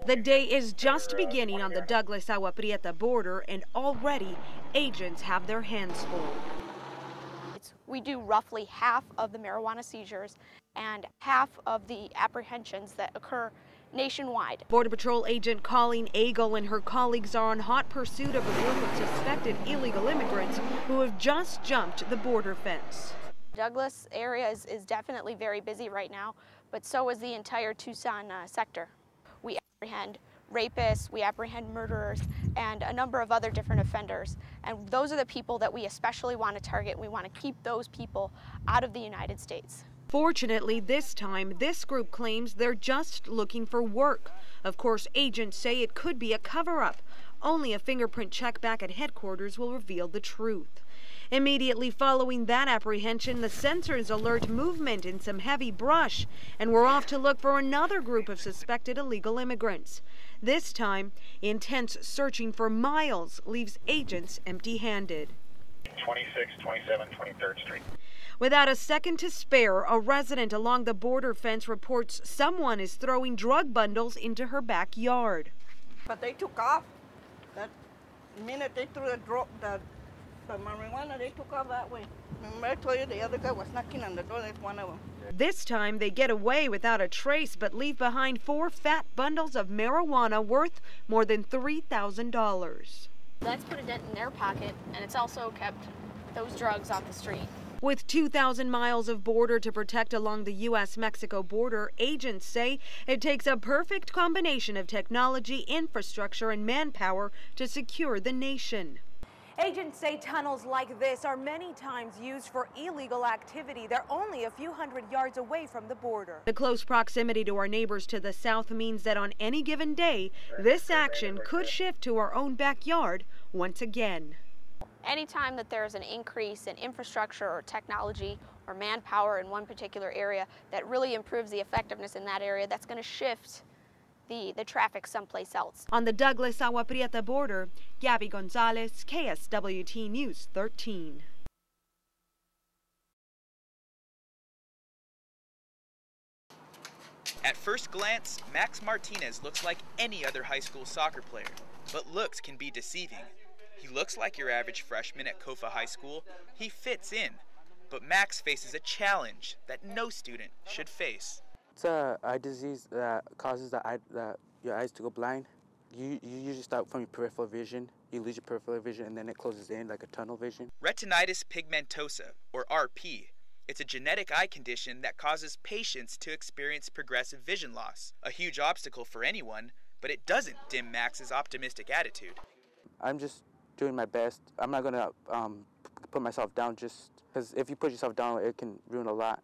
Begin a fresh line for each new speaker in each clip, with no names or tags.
The day is just beginning on the Douglas-Agua Prieta border, and already agents have their hands full.
We do roughly half of the marijuana seizures and half of the apprehensions that occur nationwide.
Border Patrol agent Colleen Agel and her colleagues are on hot pursuit of a group of suspected illegal immigrants who have just jumped the border fence.
Douglas area is definitely very busy right now, but so is the entire Tucson sector. We apprehend rapists, we apprehend murderers, and a number of other different offenders. And those are the people that we especially want to target. We want to keep those people out of the United States.
Fortunately, this time, this group claims they're just looking for work. Of course, agents say it could be a cover-up. Only a fingerprint check back at headquarters will reveal the truth. Immediately following that apprehension, the sensors alert movement in some heavy brush, and we're off to look for another group of suspected illegal immigrants. This time, intense searching for miles leaves agents empty-handed.
26, 27, 23rd Street.
Without a second to spare, a resident along the border fence reports someone is throwing drug bundles into her backyard.
But they took off. That minute they threw the marijuana, they took off that way. Remember I told you the other guy was knocking on the door, that's one of them.
This time they get away without a trace, but leave behind 4 fat bundles of marijuana worth more than $3,000.
That's put a dent in their pocket, and it's also kept those drugs off the street.
With 2,000 miles of border to protect along the U.S.-Mexico border, agents say it takes a perfect combination of technology, infrastructure, and manpower to secure the nation. Agents say tunnels like this are many times used for illegal activity. They're only a few hundred yards away from the border. The close proximity to our neighbors to the south means that on any given day, this action could shift to our own backyard once again.
Anytime that there's an increase in infrastructure or technology or manpower in one particular area that really improves the effectiveness in that area, that's going to shift the traffic someplace else.
On the Douglas-Agua Prieta border, Gabby Gonzalez, KSWT News 13.
At first glance, Max Martinez looks like any other high school soccer player, but looks can be deceiving. He looks like your average freshman at Kofa High School. He fits in, but Max faces a challenge that no student should face.
It's an eye disease that causes your eyes to go blind. You usually start from your peripheral vision. You lose your peripheral vision, and then it closes in like a tunnel vision.
Retinitis pigmentosa, or RP. It's a genetic eye condition that causes patients to experience progressive vision loss. A huge obstacle for anyone, but it doesn't dim Max's optimistic attitude.
I'm just doing my best. I'm not going to put myself down, just because if you put yourself down, it can ruin a lot.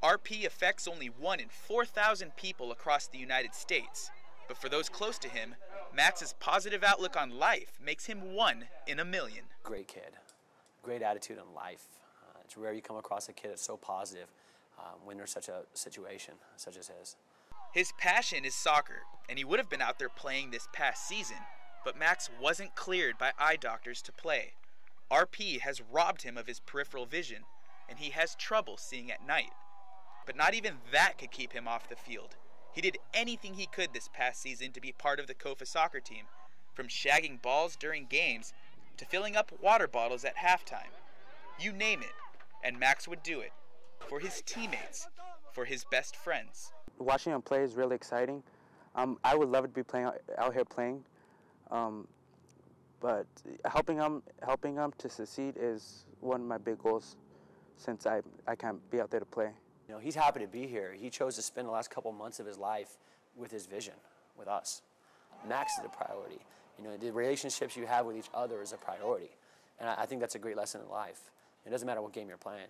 RP affects only 1 in 4,000 people across the United States. But for those close to him, Max's positive outlook on life makes him 1 in a million.
Great kid. Great attitude on life. It's rare you come across a kid that's so positive when there's such a situation such as his.
His passion is soccer, and he would have been out there playing this past season, but Max wasn't cleared by eye doctors to play. RP has robbed him of his peripheral vision, and he has trouble seeing at night. But not even that could keep him off the field. He did anything he could this past season to be part of the Kofa soccer team, from shagging balls during games to filling up water bottles at halftime. You name it, and Max would do it. For his teammates, for his best friends.
Watching him play is really exciting. I would love to be out here playing, but helping him to succeed is one of my big goals, since I can't be out there to play.
You know, he's happy to be here. He chose to spend the last couple months of his life with his vision, with us. Max is a priority. You know, the relationships you have with each other is a priority, and I think that's a great lesson in life. It doesn't matter what game you're playing.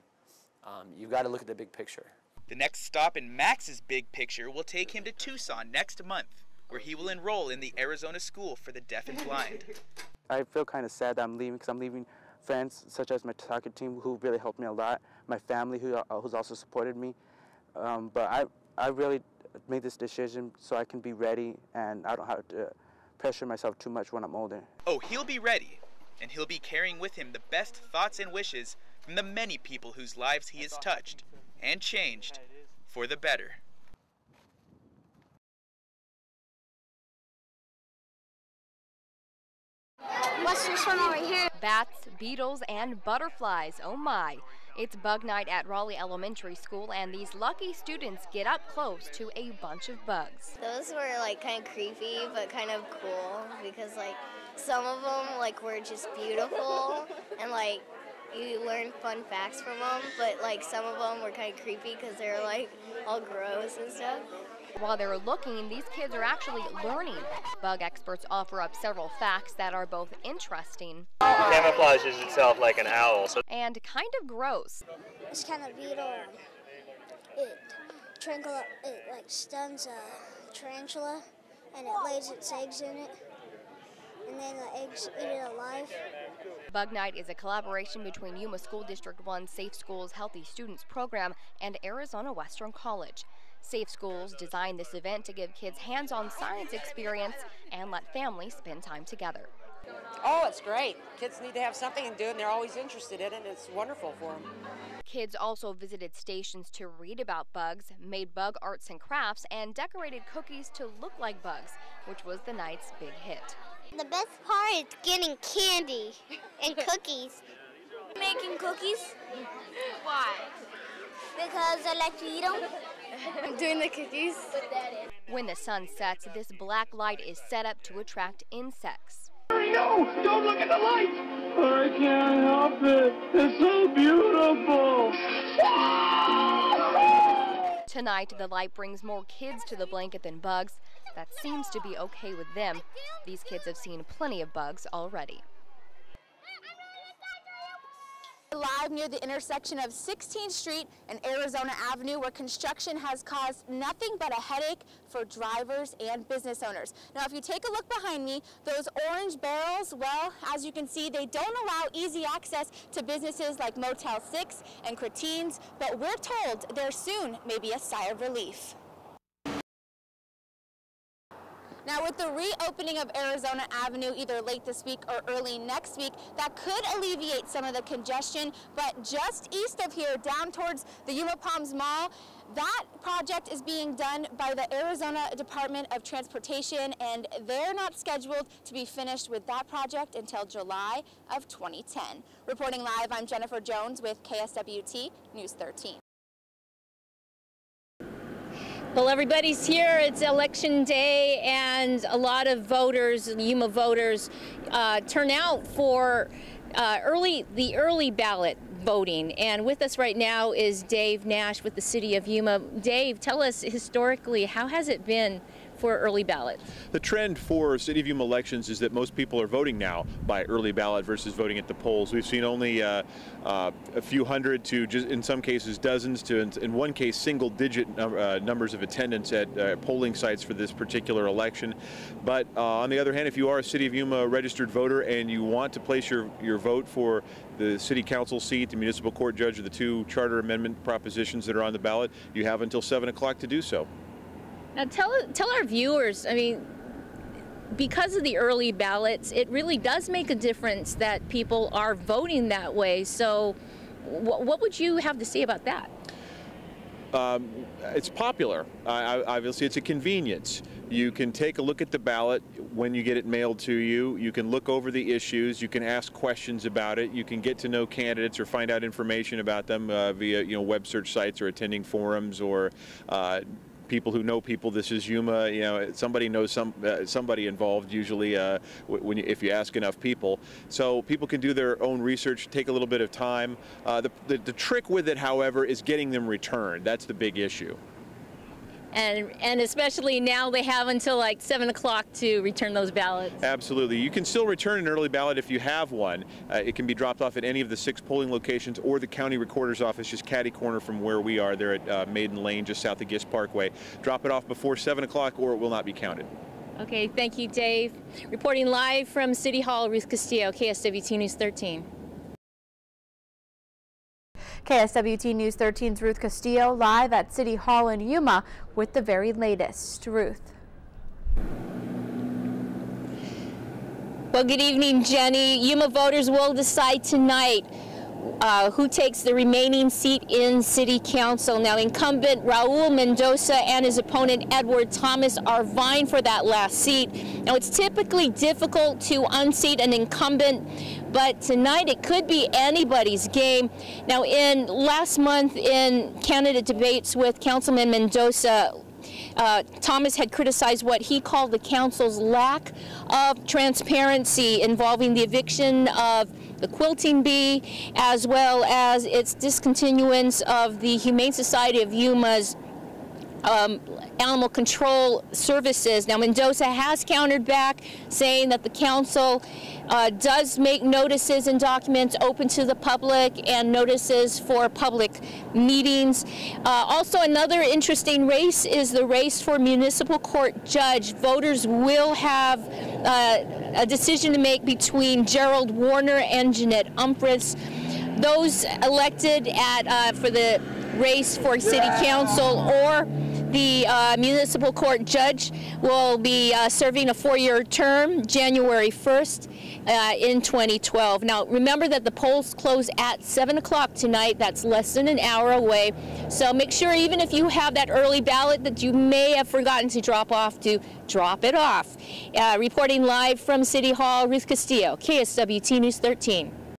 You've got to look at the big picture.
The next stop in Max's big picture will take him to Tucson next month, where he will enroll in the Arizona School for the Deaf and Blind.
I feel kind of sad that I'm leaving, because I'm leaving friends such as my soccer team who really helped me a lot, my family who's also supported me. But I really made this decision so I can be ready and I don't have to pressure myself too much when I'm older.
Oh, he'll be ready, and he'll be carrying with him the best thoughts and wishes from the many people whose lives he has touched and changed for the better.
What's this one over here?
Bats, beetles, and butterflies. Oh my. It's bug night at Raleigh Elementary School, and these lucky students get up close to a bunch of bugs.
Those were like kind of creepy, but kind of cool because like some of them like were just beautiful and like you learn fun facts from them, but like some of them were kind of creepy because they were like all gross and stuff.
While they're looking, these kids are actually learning. Bug experts offer up several facts that are both interesting
camouflages itself like an owl
and kind of gross.
This kind of beetle, it like stuns a tarantula and it lays its eggs in it, and then the eggs eat it alive.
Bug Night is a collaboration between Yuma School District 1 Safe Schools Healthy Students Program and Arizona Western College. Safe Schools designed this event to give kids hands-on science experience and let families spend time together.
Oh, it's great. Kids need to have something to do, and they're always interested in it, and it's wonderful for them.
Kids also visited stations to read about bugs, made bug arts and crafts, and decorated cookies to look like bugs, which was the night's big hit.
The best part is getting candy and cookies. Making cookies. Why? Because I like to eat them. I'm doing the cookies.
When the sun sets, this black light is set up to attract insects.
No, don't look at the light! I can't help it. It's so beautiful.
Tonight, the light brings more kids to the blanket than bugs. That seems to be okay with them. These kids have seen plenty of bugs already.
Live near the intersection of 16th Street and Arizona Avenue, where construction has caused nothing but a headache for drivers and business owners. Now, if you take a look behind me, those orange barrels, well, as you can see, they don't allow easy access to businesses like Motel 6 and Cretines, but we're told there soon may be a sigh of relief. Now, with the reopening of Arizona Avenue either late this week or early next week, that could alleviate some of the congestion, but just east of here, down towards the Yuma Palms Mall, that project is being done by the Arizona Department of Transportation, and they're not scheduled to be finished with that project until July of 2010. Reporting live, I'm Jennifer Jones with KSWT News 13.
Well, everybody's here. It's election day, and a lot of voters, Yuma voters, turn out for the early ballot voting. And with us right now is Dave Nash with the City of Yuma. Dave, tell us historically, how has it been for early ballot?
The trend for City of Yuma elections is that most people are voting now by early ballot versus voting at the polls. We've seen only a few hundred to, just in some cases, dozens to, in one case, single-digit numbers of attendance at polling sites for this particular election. But on the other hand, if you are a City of Yuma registered voter and you want to place your vote for the city council seat, the municipal court judge, or the two charter amendment propositions that are on the ballot, you have until 7 o'clock to do so.
Now tell our viewers, I mean, because of the early ballots, it really does make a difference that people are voting that way. So what would you have to say about that?
It's popular. Obviously, it's a convenience. You can take a look at the ballot when you get it mailed to you. You can look over the issues. You can ask questions about it. You can get to know candidates or find out information about them via web search sites or attending forums or people who know people. This is Yuma. Somebody knows somebody involved. Usually, if you ask enough people, so people can do their own research. Take a little bit of time. The trick with it, however, is getting them returned. That's the big issue.
And especially now they have until like 7 o'clock to return those ballots.
Absolutely. You can still return an early ballot if you have one. It can be dropped off at any of the 6 polling locations or the county recorder's office just catty corner from where we are. They're at Maiden Lane, just south of Gist Parkway. Drop it off before 7 o'clock or it will not be counted.
Okay, thank you, Dave. Reporting live from City Hall, Ruth Castillo, KSWT News 13.
KSWT News 13's Ruth Castillo live at City Hall in Yuma with the very latest. Ruth.
Well, good evening, Jenny. Yuma voters will decide tonight who takes the remaining seat in City Council. Now, incumbent Raul Mendoza and his opponent Edward Thomas are vying for that last seat. Now, it's typically difficult to unseat an incumbent, but tonight it could be anybody's game. Now, last month in candidate debates with Councilman Mendoza, Thomas had criticized what he called the council's lack of transparency involving the eviction of the quilting bee, as well as its discontinuance of the Humane Society of Yuma's animal control services. Now, Mendoza has countered back, saying that the council does make notices and documents open to the public and notices for public meetings. Also, another interesting race is the race for municipal court judge. Voters will have a decision to make between Gerald Warner and Jeanette Umphris. Those elected for the race for city council or the municipal court judge will be serving a 4-year term, January 1st in 2012. Now, remember that the polls close at 7 o'clock tonight. That's less than an hour away. So make sure, even if you have that early ballot that you may have forgotten to drop off, to drop it off. Reporting live from City Hall, Ruth Castillo, KSWT News 13.